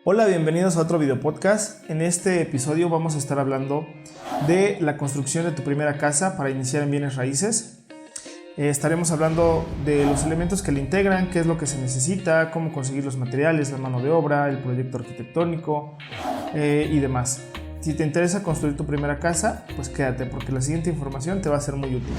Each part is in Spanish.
Hola, bienvenidos a otro video podcast. En este episodio vamos a estar hablando de la construcción de tu primera casa para iniciar en bienes raíces. Estaremos hablando de los elementos que le integran, qué es lo que se necesita, cómo conseguir los materiales, la mano de obra, el proyecto arquitectónico y demás. Si te interesa construir tu primera casa, pues quédate porque la siguiente información te va a ser muy útil.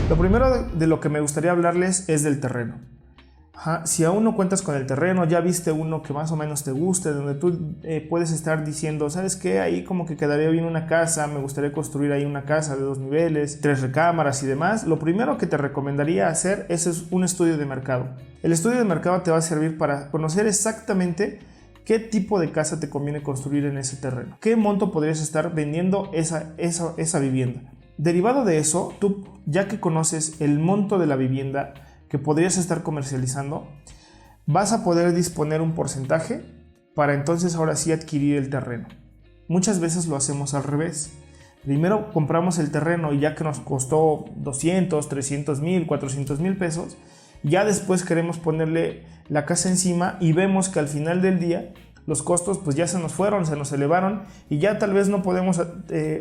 Lo primero de lo que me gustaría hablarles es del terreno. Si aún no cuentas con el terreno, ya viste uno que más o menos te guste, donde tú puedes estar diciendo, ¿sabes qué? Ahí como que quedaría bien una casa, me gustaría construir ahí una casa de 2 niveles, 3 recámaras y demás. Lo primero que te recomendaría hacer es un estudio de mercado. El estudio de mercado te va a servir para conocer exactamente qué tipo de casa te conviene construir en ese terreno. ¿Qué monto podrías estar vendiendo esa vivienda? Derivado de eso, tú ya que conoces el monto de la vivienda que podrías estar comercializando, vas a poder disponer un porcentaje para entonces ahora sí adquirir el terreno. Muchas veces lo hacemos al revés. Primero compramos el terreno y ya que nos costó 200, 300 mil, 400 mil pesos, ya después queremos ponerle la casa encima y vemos que al final del día los costos pues ya se nos fueron, se nos elevaron y ya tal vez no podemos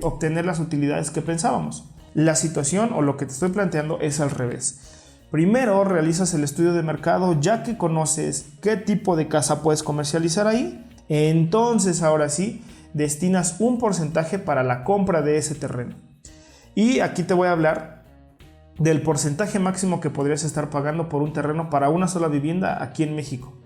obtener las utilidades que pensábamos. La situación o lo que te estoy planteando es al revés. Primero realizas el estudio de mercado, ya que conoces qué tipo de casa puedes comercializar ahí, entonces ahora sí destinas un porcentaje para la compra de ese terreno. Y aquí te voy a hablar del porcentaje máximo que podrías estar pagando por un terreno para una sola vivienda aquí en México.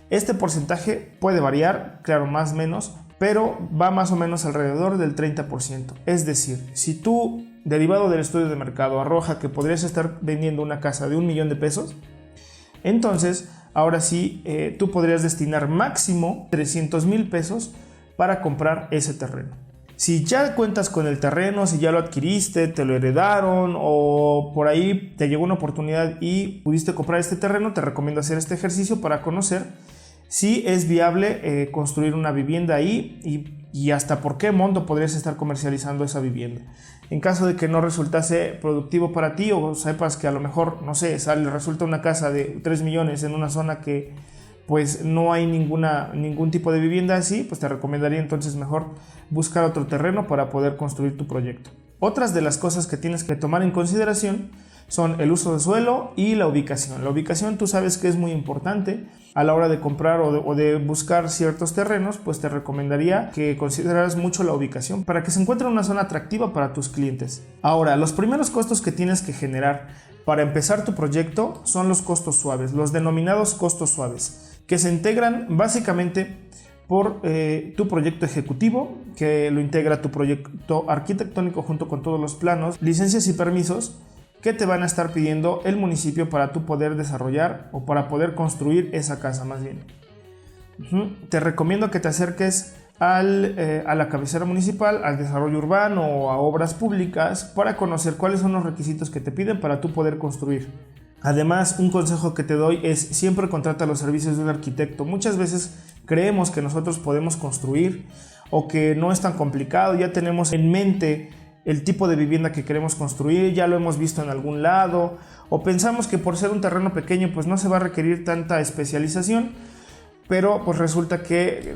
Este porcentaje puede variar, claro, más o menos, pero va más o menos alrededor del 30%. Es decir, si tú, derivado del estudio de mercado, arroja que podrías estar vendiendo una casa de 1 millón de pesos, entonces ahora sí tú podrías destinar máximo 300 mil pesos para comprar ese terreno. Si ya cuentas con el terreno, si ya lo adquiriste, te lo heredaron o por ahí te llegó una oportunidad y pudiste comprar este terreno, te recomiendo hacer este ejercicio para conocer si es viable construir una vivienda ahí y hasta por qué monto podrías estar comercializando esa vivienda. En caso de que no resultase productivo para ti o sepas que a lo mejor, no sé, resulta una casa de 3 millones en una zona que pues no hay ningún tipo de vivienda así, pues te recomendaría entonces mejor buscar otro terreno para poder construir tu proyecto. Otras de las cosas que tienes que tomar en consideración son el uso de suelo y la ubicación. La ubicación tú sabes que es muy importante a la hora de comprar o de buscar ciertos terrenos, pues te recomendaría que consideraras mucho la ubicación para que se encuentre una zona atractiva para tus clientes. Ahora, los primeros costos que tienes que generar para empezar tu proyecto son los costos suaves, los denominados costos suaves, que se integran básicamente por tu proyecto ejecutivo, que lo integra tu proyecto arquitectónico junto con todos los planos, licencias y permisos que te van a estar pidiendo el municipio para tú poder desarrollar o para poder construir esa casa más bien. Te recomiendo que te acerques a la cabecera municipal, al desarrollo urbano o a obras públicas para conocer cuáles son los requisitos que te piden para tú poder construir. Además, un consejo que te doy es siempre contrata los servicios de un arquitecto. Muchas veces creemos que nosotros podemos construir o que no es tan complicado, ya tenemos en mente el tipo de vivienda que queremos construir, ya lo hemos visto en algún lado, o pensamos que por ser un terreno pequeño pues no se va a requerir tanta especialización, pero pues resulta que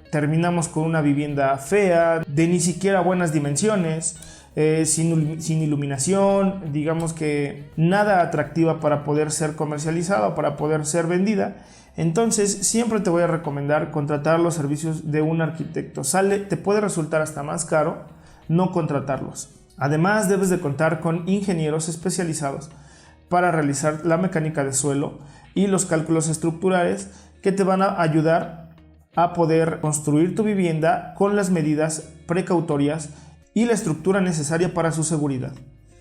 terminamos con una vivienda fea, de ni siquiera buenas dimensiones, sin iluminación, digamos que nada atractiva para poder ser comercializada o para poder ser vendida. Entonces siempre te voy a recomendar contratar los servicios de un arquitecto. Te puede resultar hasta más caro no contratarlos. Además, debes de contar con ingenieros especializados para realizar la mecánica de suelo y los cálculos estructurales que te van a ayudar a poder construir tu vivienda con las medidas precautorias y la estructura necesaria para su seguridad.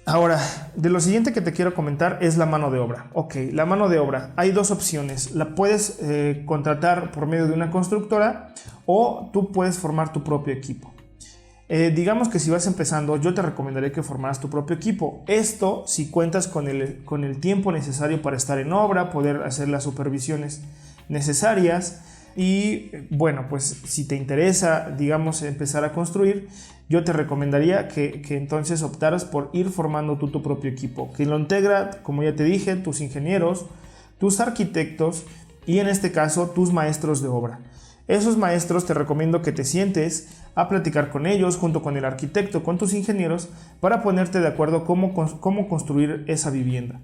Ahora, de lo siguiente que te quiero comentar es la mano de obra. Ok, la mano de obra, hay dos opciones. La puedes contratar por medio de una constructora o tú puedes formar tu propio equipo. Digamos que si vas empezando, yo te recomendaría que formaras tu propio equipo. Esto si cuentas con el tiempo necesario para estar en obra, poder hacer las supervisiones necesarias y bueno, pues si te interesa, digamos, empezar a construir, yo te recomendaría que entonces optaras por ir formando tú tu propio equipo, que lo integra, como ya te dije, tus ingenieros, tus arquitectos y en este caso tus maestros de obra. Esos maestros te recomiendo que te sientes a platicar con ellos, junto con el arquitecto, con tus ingenieros, para ponerte de acuerdo cómo construir esa vivienda.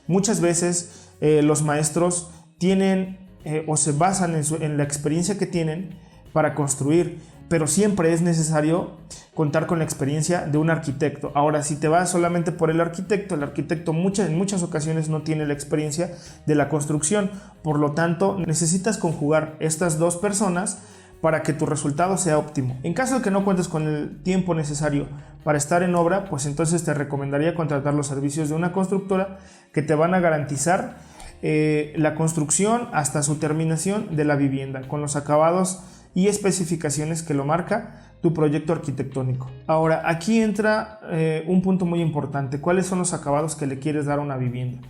Muchas veces los maestros tienen o se basan en la experiencia que tienen para construir, pero siempre es necesario contar con la experiencia de un arquitecto. Ahora, si te vas solamente por el arquitecto en muchas ocasiones no tiene la experiencia de la construcción, por lo tanto necesitas conjugar estas dos personas para que tu resultado sea óptimo. En caso de que no cuentes con el tiempo necesario para estar en obra, pues entonces te recomendaría contratar los servicios de una constructora que te van a garantizar la construcción hasta su terminación de la vivienda, con los acabados y especificaciones que lo marca tu proyecto arquitectónico. Ahora, aquí entra un punto muy importante. ¿Cuáles son los acabados que le quieres dar a una vivienda?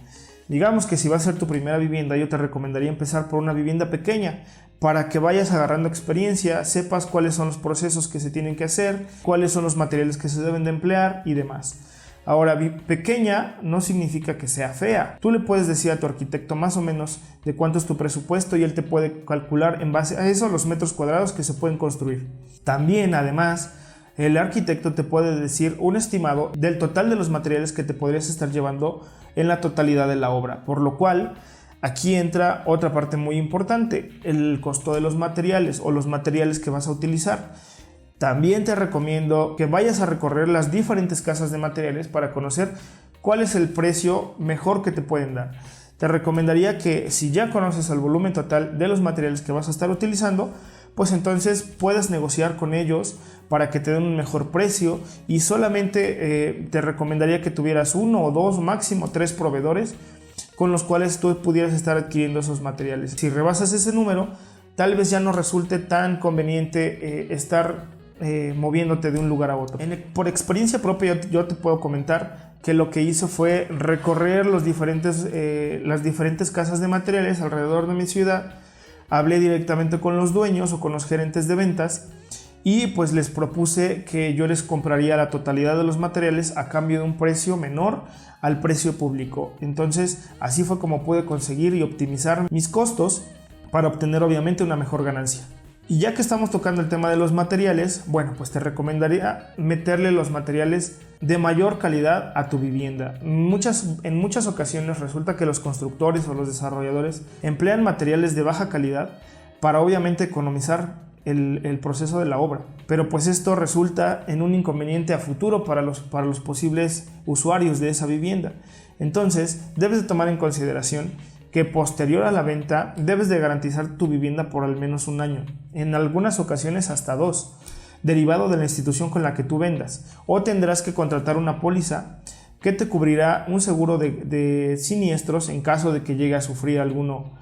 Digamos que si va a ser tu primera vivienda, yo te recomendaría empezar por una vivienda pequeña para que vayas agarrando experiencia, sepas cuáles son los procesos que se tienen que hacer, cuáles son los materiales que se deben de emplear y demás. Ahora, pequeña no significa que sea fea. Tú le puedes decir a tu arquitecto más o menos de cuánto es tu presupuesto y él te puede calcular en base a eso los metros cuadrados que se pueden construir. También, además, el arquitecto te puede decir un estimado del total de los materiales que te podrías estar llevando en la totalidad de la obra, por lo cual aquí entra otra parte muy importante, el costo de los materiales o los materiales que vas a utilizar. También te recomiendo que vayas a recorrer las diferentes casas de materiales para conocer cuál es el precio mejor que te pueden dar. Te recomendaría que si ya conoces el volumen total de los materiales que vas a estar utilizando, pues entonces puedas negociar con ellos para que te den un mejor precio y solamente te recomendaría que tuvieras 1 o 2, máximo 3 proveedores con los cuales tú pudieras estar adquiriendo esos materiales. Si rebasas ese número, tal vez ya no resulte tan conveniente estar moviéndote de un lugar a otro. Por experiencia propia yo te puedo comentar que lo que hice fue recorrer las diferentes casas de materiales alrededor de mi ciudad. Hablé directamente con los dueños o con los gerentes de ventas y pues les propuse que yo les compraría la totalidad de los materiales a cambio de un precio menor al precio público. Entonces así fue como pude conseguir y optimizar mis costos para obtener obviamente una mejor ganancia. Y ya que estamos tocando el tema de los materiales, bueno, pues te recomendaría meterle los materiales de mayor calidad a tu vivienda. En muchas ocasiones resulta que los constructores o los desarrolladores emplean materiales de baja calidad para obviamente economizar el proceso de la obra. Pero pues esto resulta en un inconveniente a futuro para los posibles usuarios de esa vivienda. Entonces, debes de tomar en consideración que posterior a la venta debes de garantizar tu vivienda por al menos un año, en algunas ocasiones hasta 2, derivado de la institución con la que tú vendas, o tendrás que contratar una póliza que te cubrirá un seguro de siniestros en caso de que llegue a sufrir alguno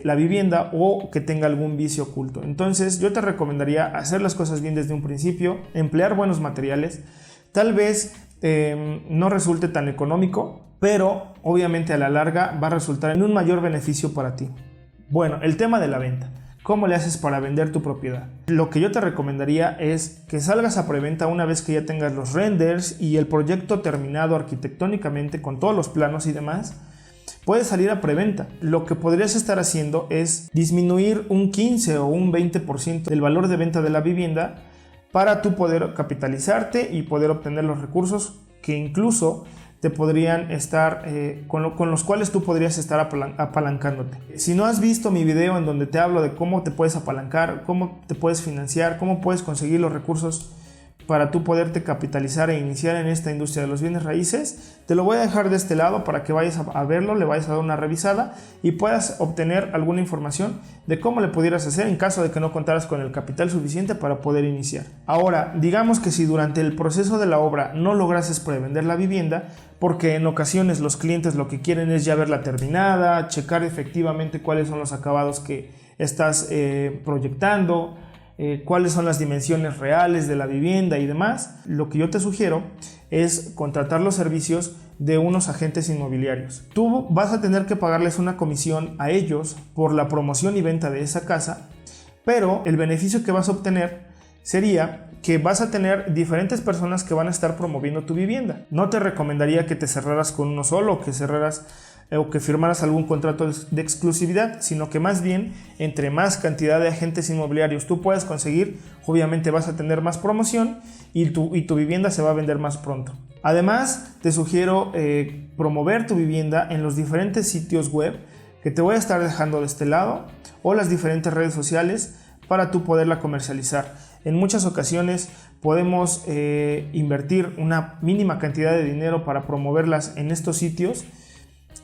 la vivienda o que tenga algún vicio oculto. Entonces yo te recomendaría hacer las cosas bien desde un principio, emplear buenos materiales. Tal vez no resulte tan económico, pero obviamente a la larga va a resultar en un mayor beneficio para ti. Bueno, el tema de la venta. ¿Cómo le haces para vender tu propiedad? Lo que yo te recomendaría es que salgas a preventa una vez que ya tengas los renders y el proyecto terminado arquitectónicamente con todos los planos y demás. Puedes salir a preventa. Lo que podrías estar haciendo es disminuir un 15 o un 20% del valor de venta de la vivienda para tú poder capitalizarte y poder obtener los recursos que incluso te podrían estar con los cuales tú podrías estar apalancándote. Si no has visto mi video en donde te hablo de cómo te puedes apalancar, cómo te puedes financiar, cómo puedes conseguir los recursos para tú poderte capitalizar e iniciar en esta industria de los bienes raíces, te lo voy a dejar de este lado para que vayas a verlo, le vayas a dar una revisada y puedas obtener alguna información de cómo le pudieras hacer en caso de que no contaras con el capital suficiente para poder iniciar. Ahora, digamos que si durante el proceso de la obra no lograses prevender la vivienda, porque en ocasiones los clientes lo que quieren es ya verla terminada, checar efectivamente cuáles son los acabados que estás proyectando, cuáles son las dimensiones reales de la vivienda y demás, lo que yo te sugiero es contratar los servicios de unos agentes inmobiliarios. Tú vas a tener que pagarles una comisión a ellos por la promoción y venta de esa casa, pero el beneficio que vas a obtener sería que vas a tener diferentes personas que van a estar promoviendo tu vivienda. No te recomendaría que te cerraras con uno solo, que cerraras o que firmaras algún contrato de exclusividad, sino que más bien entre más cantidad de agentes inmobiliarios tú puedas conseguir, obviamente vas a tener más promoción y tu vivienda se va a vender más pronto. Además, te sugiero promover tu vivienda en los diferentes sitios web que te voy a estar dejando de este lado, o las diferentes redes sociales para tú poderla comercializar. En muchas ocasiones podemos invertir una mínima cantidad de dinero para promoverlas en estos sitios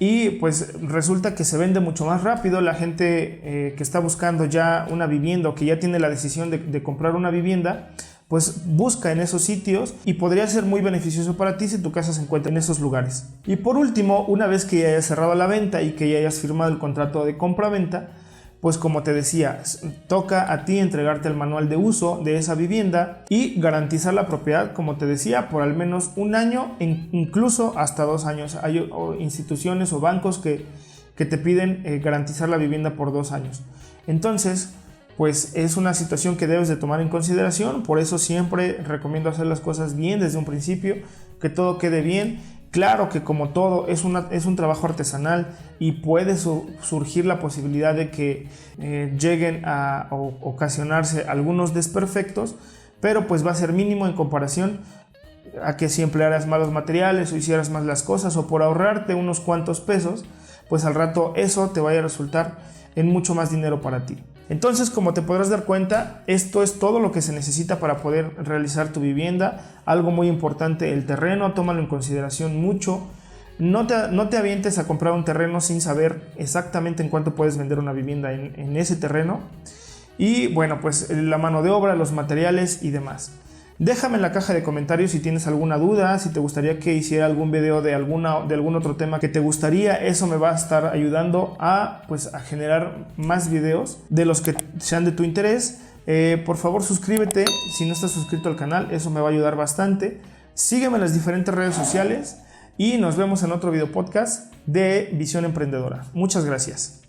y pues resulta que se vende mucho más rápido. La gente que está buscando ya una vivienda o que ya tiene la decisión de comprar una vivienda, pues busca en esos sitios y podría ser muy beneficioso para ti si tu casa se encuentra en esos lugares. Y por último, una vez que ya hayas cerrado la venta y que ya hayas firmado el contrato de compra-venta, pues como te decía, toca a ti entregarte el manual de uso de esa vivienda y garantizar la propiedad, como te decía, por al menos un año, incluso hasta 2 años. Hay instituciones o bancos que te piden garantizar la vivienda por 2 años. Entonces, pues es una situación que debes de tomar en consideración. Por eso siempre recomiendo hacer las cosas bien desde un principio, que todo quede bien. Claro que como todo es un trabajo artesanal y puede surgir la posibilidad de que lleguen a ocasionarse algunos desperfectos, pero pues va a ser mínimo en comparación a que si emplearas malos materiales o hicieras mal las cosas, o por ahorrarte unos cuantos pesos, pues al rato eso te vaya a resultar en mucho más dinero para ti. Entonces, como te podrás dar cuenta, esto es todo lo que se necesita para poder realizar tu vivienda. Algo muy importante, el terreno, tómalo en consideración mucho. No te avientes a comprar un terreno sin saber exactamente en cuánto puedes vender una vivienda en ese terreno. Y bueno, pues la mano de obra, los materiales y demás. Déjame en la caja de comentarios si tienes alguna duda, si te gustaría que hiciera algún video de algún otro tema que te gustaría. Eso me va a estar ayudando a generar más videos de los que sean de tu interés. Por favor, suscríbete si no estás suscrito al canal, eso me va a ayudar bastante. Sígueme en las diferentes redes sociales y nos vemos en otro video podcast de Visión Emprendedora. Muchas gracias.